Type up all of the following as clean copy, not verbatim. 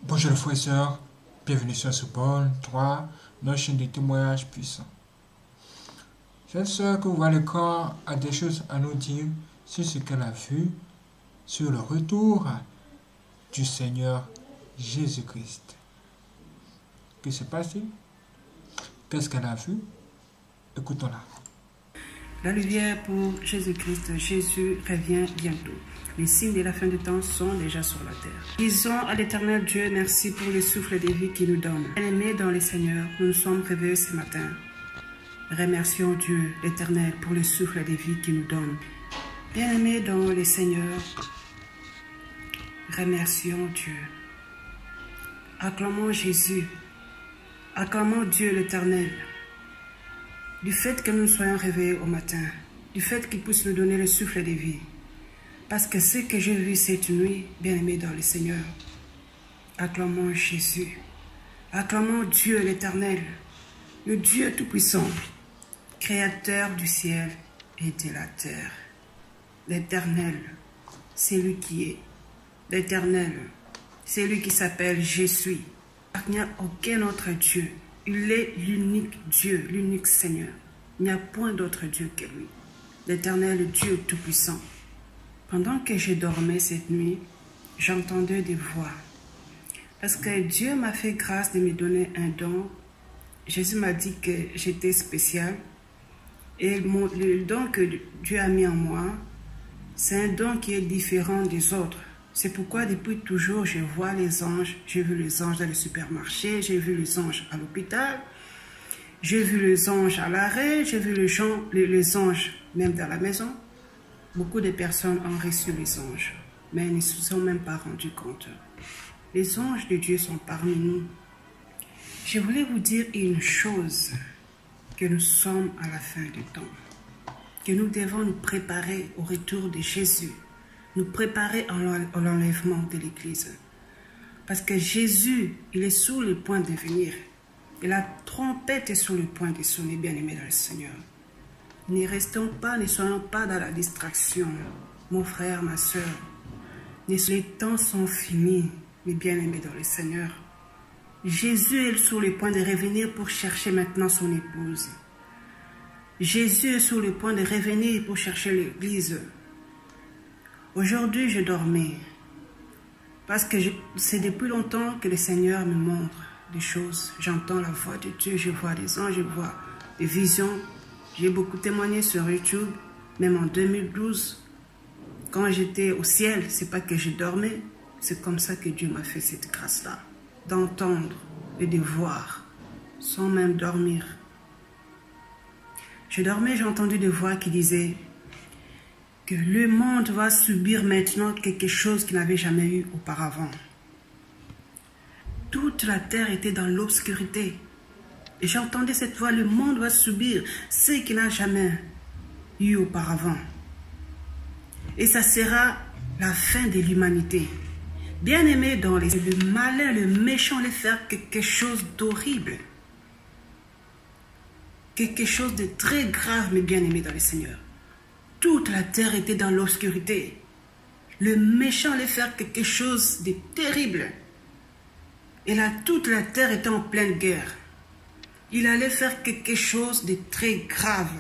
Bonjour les frères et sœurs, bienvenue sur ce Paul 3, notre chaîne de témoignages puissants. Cette sœur que vous voyez le corps a des choses à nous dire sur ce qu'elle a vu, sur le retour du Seigneur Jésus-Christ. Que se passe-t-il? Qu'est-ce qu'elle a vu? Écoutons-la. La lumière pour Jésus-Christ. Jésus revient bientôt. Les signes de la fin du temps sont déjà sur la terre. Disons à l'Éternel Dieu merci pour le souffle de vie qu'il nous donne. Bien-aimés dans le Seigneur, nous nous sommes réveillés ce matin. Remercions Dieu, l'Éternel, pour le souffle de vie qu'il nous donne. Bien-aimés dans le Seigneur, remercions Dieu. Acclamons Jésus. Acclamons Dieu l'Éternel. Du fait que nous soyons réveillés au matin, du fait qu'il puisse nous donner le souffle de vie. Parce que ce que j'ai vu cette nuit, bien-aimé dans le Seigneur, acclamons Jésus, acclamons Dieu l'Éternel, le Dieu Tout-Puissant, Créateur du ciel et de la terre. L'Éternel, c'est lui qui est. L'Éternel, c'est lui qui s'appelle Je suis. Il n'y a aucun autre Dieu. Il est l'unique Dieu, l'unique Seigneur. Il n'y a point d'autre Dieu que lui. L'Éternel, le Dieu Tout-Puissant. Pendant que je dormais cette nuit, j'entendais des voix. Parce que Dieu m'a fait grâce de me donner un don. Jésus m'a dit que j'étais spécial. Et le don que Dieu a mis en moi, c'est un don qui est différent des autres. C'est pourquoi depuis toujours, je vois les anges. J'ai vu les anges dans le supermarché, j'ai vu les anges à l'hôpital, j'ai vu les anges à l'arrêt, j'ai vu les anges même dans la maison. Beaucoup de personnes ont reçu les anges, mais ils ne se sont même pas rendus compte. Les anges de Dieu sont parmi nous. Je voulais vous dire une chose, que nous sommes à la fin du temps, que nous devons nous préparer au retour de Jésus, nous préparer à l'enlèvement de l'Église. Parce que Jésus, il est sur le point de venir. Et la trompette est sur le point de sonner, bien-aimés dans le Seigneur. Ne restons pas, ne soyons pas dans la distraction, mon frère, ma soeur. Les temps sont finis, mes bien-aimés dans le Seigneur. Jésus est sur le point de revenir pour chercher maintenant son épouse. Jésus est sur le point de revenir pour chercher l'Église. Aujourd'hui, je dormais, parce que c'est depuis longtemps que le Seigneur me montre des choses. J'entends la voix de Dieu, je vois des anges, je vois des visions. J'ai beaucoup témoigné sur YouTube, même en 2012. Quand j'étais au ciel, c'est pas que je dormais, c'est comme ça que Dieu m'a fait cette grâce-là, d'entendre et de voir, sans même dormir. Je dormais, j'ai entendu des voix qui disaient que le monde va subir maintenant quelque chose qu'il n'avait jamais eu auparavant. Toute la terre était dans l'obscurité. Et j'entendais cette voix, le monde va subir ce qu'il n'a jamais eu auparavant. Et ça sera la fin de l'humanité. Bien-aimés dans le malin, le méchant allait faire quelque chose d'horrible. Quelque chose de très grave, mes bien-aimés dans le Seigneur. Toute la terre était dans l'obscurité. Le méchant allait faire quelque chose de terrible. Et là, toute la terre était en pleine guerre. Il allait faire quelque chose de très grave.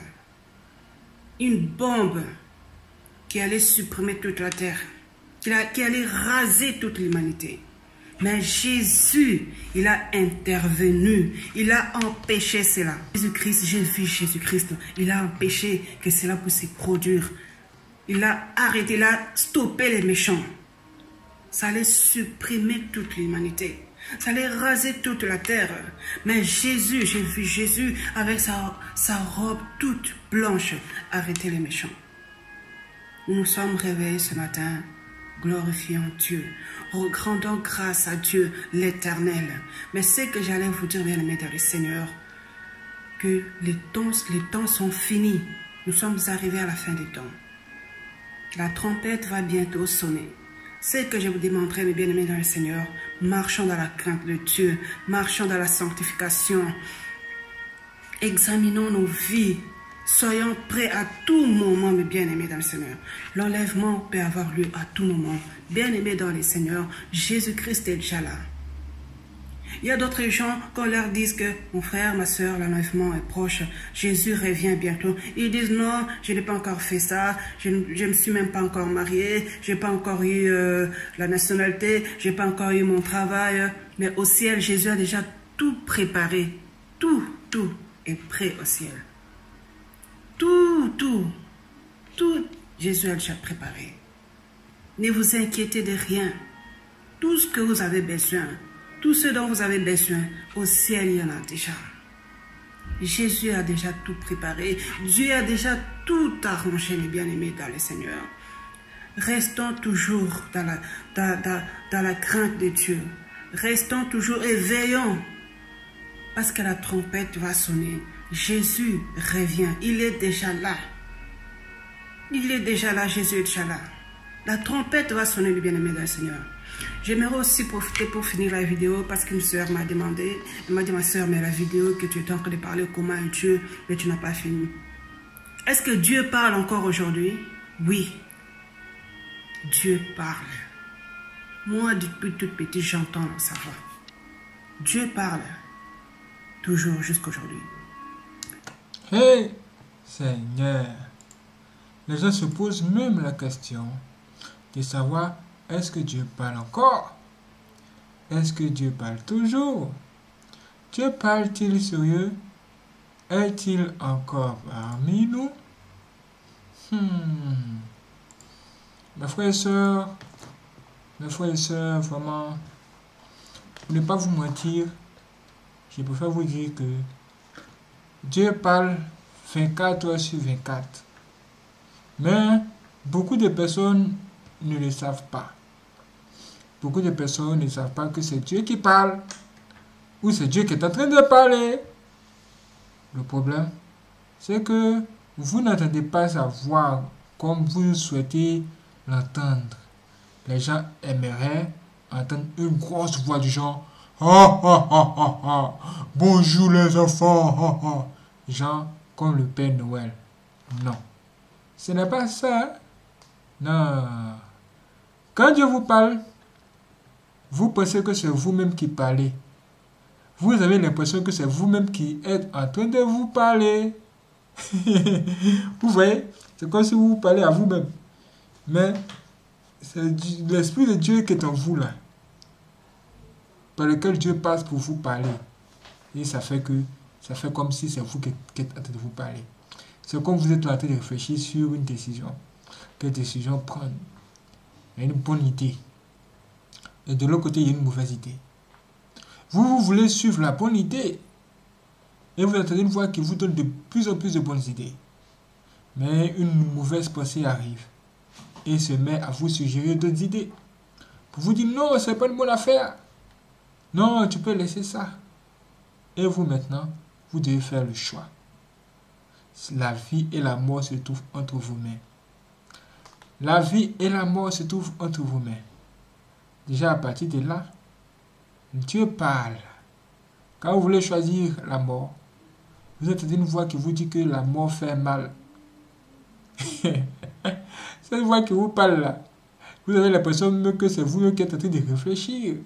Une bombe qui allait supprimer toute la terre. Qui allait raser toute l'humanité. Mais Jésus, il a intervenu. Il a empêché cela. Jésus-Christ, j'ai vu Jésus-Christ. Il a empêché que cela puisse se produire. Il a arrêté, il a stoppé les méchants. Ça allait supprimer toute l'humanité. Ça allait raser toute la terre. Mais Jésus, j'ai vu Jésus avec sa robe toute blanche arrêter les méchants. Nous nous sommes réveillés ce matin. Glorifions Dieu, rendons grâce à Dieu l'Éternel. Mais ce que j'allais vous dire, bien-aimés dans le Seigneur, que les temps sont finis. Nous sommes arrivés à la fin des temps. La trompette va bientôt sonner. Ce que je vous demanderai, mes bien-aimés dans le Seigneur, marchons dans la crainte de Dieu, marchons dans la sanctification, examinons nos vies. Soyons prêts à tout moment, mes bien-aimés dans le Seigneur. L'enlèvement peut avoir lieu à tout moment. Bien-aimés dans le Seigneur, Jésus-Christ est déjà là. Il y a d'autres gens, quand on leur dit que mon frère, ma soeur, l'enlèvement est proche, Jésus revient bientôt. Ils disent non, je n'ai pas encore fait ça, je ne me suis même pas encore marié, je n'ai pas encore eu la nationalité, je n'ai pas encore eu mon travail. Mais au ciel, Jésus a déjà tout préparé. Tout est prêt au ciel. Tout, Jésus a déjà préparé. Ne vous inquiétez de rien. Tout ce que vous avez besoin, tout ce dont vous avez besoin, au ciel, il y en a déjà. Jésus a déjà tout préparé. Dieu a déjà tout arrangé, les bien-aimés dans le Seigneur. Restons toujours dans la crainte de Dieu. Restons toujours et veillons. Parce que la trompette va sonner. Jésus revient. Il est déjà là. Il est déjà là, Jésus est déjà là. La trompette va sonner, le bien-aimé dans le Seigneur. J'aimerais aussi profiter pour finir la vidéo parce qu'une soeur m'a demandé, elle m'a dit, ma soeur, mais la vidéo que tu es en train de parler, comment est Dieu, mais tu n'as pas fini. Est-ce que Dieu parle encore aujourd'hui? Oui. Dieu parle. Moi, depuis tout petit, j'entends sa voix. Dieu parle. Toujours jusqu'aujourd'hui. Hey, Seigneur. Les gens se posent même la question de savoir, est-ce que Dieu parle encore? Est-ce que Dieu parle toujours? Dieu parle-t-il sérieux? Est-il encore parmi nous? Mes frères et sœurs, vraiment, pour ne pas vous mentir, je préfère vous dire que Dieu parle 24 heures sur 24. Mais beaucoup de personnes ne le savent pas. Beaucoup de personnes ne savent pas que c'est Dieu qui parle ou c'est Dieu qui est en train de parler. Le problème, c'est que vous n'entendez pas sa voix comme vous souhaitez l'entendre. Les gens aimeraient entendre une grosse voix du genre « Bonjour les enfants !» Genre comme le Père Noël. Non. Ce n'est pas ça. Non. Quand Dieu vous parle, vous pensez que c'est vous-même qui parlez. Vous avez l'impression que c'est vous-même qui êtes en train de vous parler. Vous voyez? C'est comme si vous parlez à vous-même. Mais c'est l'Esprit de Dieu qui est en vous là. Par lequel Dieu passe pour vous parler. Et ça fait comme si c'est vous qui êtes en train de vous parler. C'est comme vous êtes en train de réfléchir sur une décision. Quelle décision prendre? Il y a une bonne idée. Et de l'autre côté, il y a une mauvaise idée. Vous voulez suivre la bonne idée. Et vous entendez une voix qui vous donne de plus en plus de bonnes idées. Mais une mauvaise pensée arrive. Et se met à vous suggérer d'autres idées. Pour vous dire non, c'est pas une bonne affaire. Non, tu peux laisser ça. Et vous maintenant, vous devez faire le choix. La vie et la mort se trouvent entre vos mains. La vie et la mort se trouvent entre vos mains. Déjà à partir de là, Dieu parle. Quand vous voulez choisir la mort, vous entendez une voix qui vous dit que la mort fait mal. Cette voix qui vous parle là, vous avez l'impression même que c'est vous qui êtes en train de réfléchir.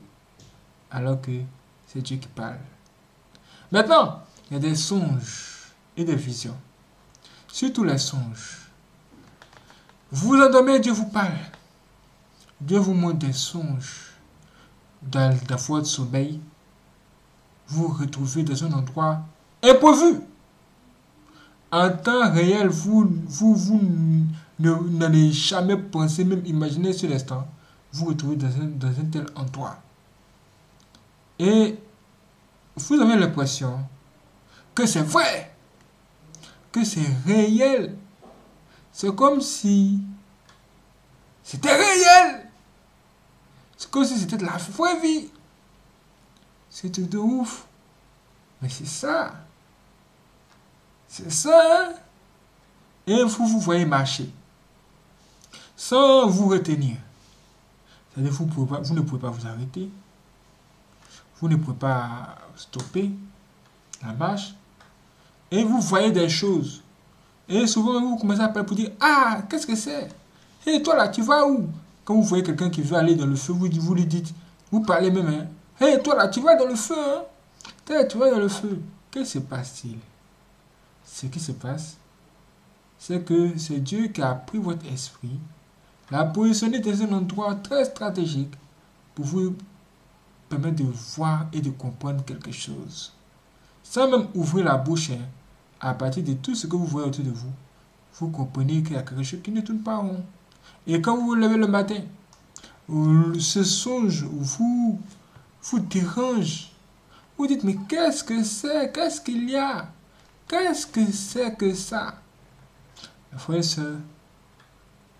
Alors que c'est Dieu qui parle. Maintenant, il y a des songes et des visions. Surtout les songes. Vous vous endormez, Dieu vous parle. Dieu vous montre des songes. Dans votre sommeil, vous vous retrouvez dans un endroit imprévu. En temps réel, vous n'allez jamais penser, même imaginer sur l'instant, vous vous retrouvez dans un tel endroit. Et vous avez l'impression que c'est vrai, que c'est réel. C'est comme si c'était réel. C'est comme si c'était de la vraie vie. C'est tout de ouf. Mais c'est ça. C'est ça. Et vous voyez marcher. Sans vous retenir. C'est-à-dire que vous ne pouvez pas vous arrêter. Vous ne pouvez pas stopper la marche. Et vous voyez des choses. Et souvent, vous commencez à parler pour dire, ah, qu'est-ce que c'est? Et toi là, tu vas où? Quand vous voyez quelqu'un qui veut aller dans le feu, vous lui dites, vous parlez même, hein, Hey, toi là, tu vas dans le feu, hein? Tu vas dans le feu. Que se passe-t-il? Ce qui se passe, c'est que c'est Dieu qui a pris votre esprit, l'a positionné dans un endroit très stratégique pour vous permettre de voir et de comprendre quelque chose. Sans même ouvrir la bouche, hein, à partir de tout ce que vous voyez autour de vous, vous comprenez qu'il y a quelque chose qui ne tourne pas rond. Et quand vous vous levez le matin, ce songe vous dérange. Vous dites, mais qu'est-ce que c'est? Qu'est-ce qu'il y a? Qu'est-ce que c'est que ça? Frères et sœurs,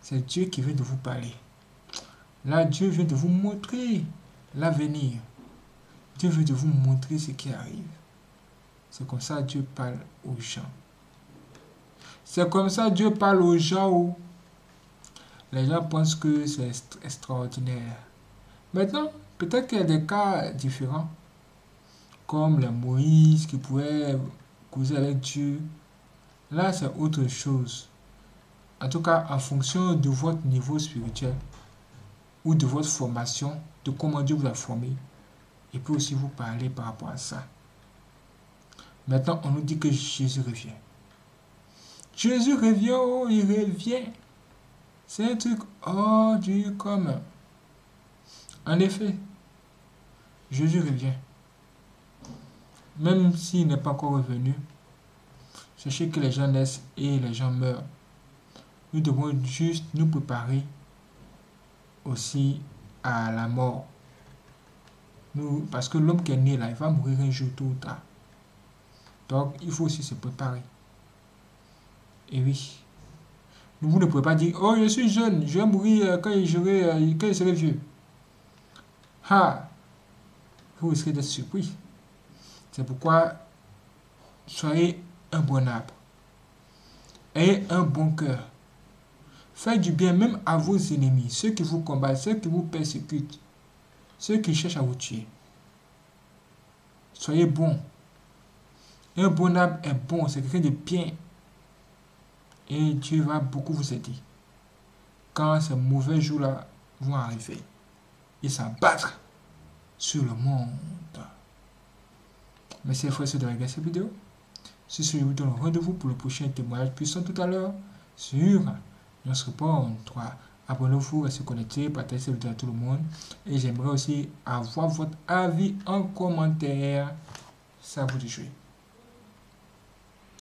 c'est Dieu qui vient de vous parler. Là, Dieu vient de vous montrer l'avenir. Dieu veut de vous montrer ce qui arrive. C'est comme ça que Dieu parle aux gens. C'est comme ça que Dieu parle aux gens où les gens pensent que c'est extraordinaire. Maintenant, peut-être qu'il y a des cas différents, comme les Moïse qui pouvaient causer avec Dieu. Là, c'est autre chose. En tout cas, en fonction de votre niveau spirituel ou de votre formation, de comment Dieu vous a formé, il peut aussi vous parler par rapport à ça. Maintenant, on nous dit que Jésus revient. Jésus revient, oh, il revient. C'est un truc hors du commun. En effet, Jésus revient. Même s'il n'est pas encore revenu, sachez que les gens naissent et les gens meurent. Nous devons juste nous préparer aussi à la mort. Parce que l'homme qui est né là, il va mourir un jour tôt ou tard. Donc, il faut aussi se préparer. Et oui. Vous ne pouvez pas dire, oh, je suis jeune, je vais mourir quand je serai vieux. Ah, vous risquez d'être surpris. C'est pourquoi, soyez un bon arbre. Ayez un bon cœur. Faites du bien même à vos ennemis, ceux qui vous combattent, ceux qui vous persécutent, ceux qui cherchent à vous tuer. Soyez bon. Un bon arbre est bon, c'est quelqu'un de bien. Et Dieu va beaucoup vous aider. Quand ces mauvais jours-là vont arriver, et s'abattre sur le monde. Merci frères et sœurs de regarder cette vidéo. Sur ce, je vous donne rendez-vous pour le prochain témoignage puissant tout à l'heure sur notre pont 3. Abonnez-vous, restez connectés, partagez cette vidéo à tout le monde. Et j'aimerais aussi avoir votre avis en commentaire. Ça vous de jouer.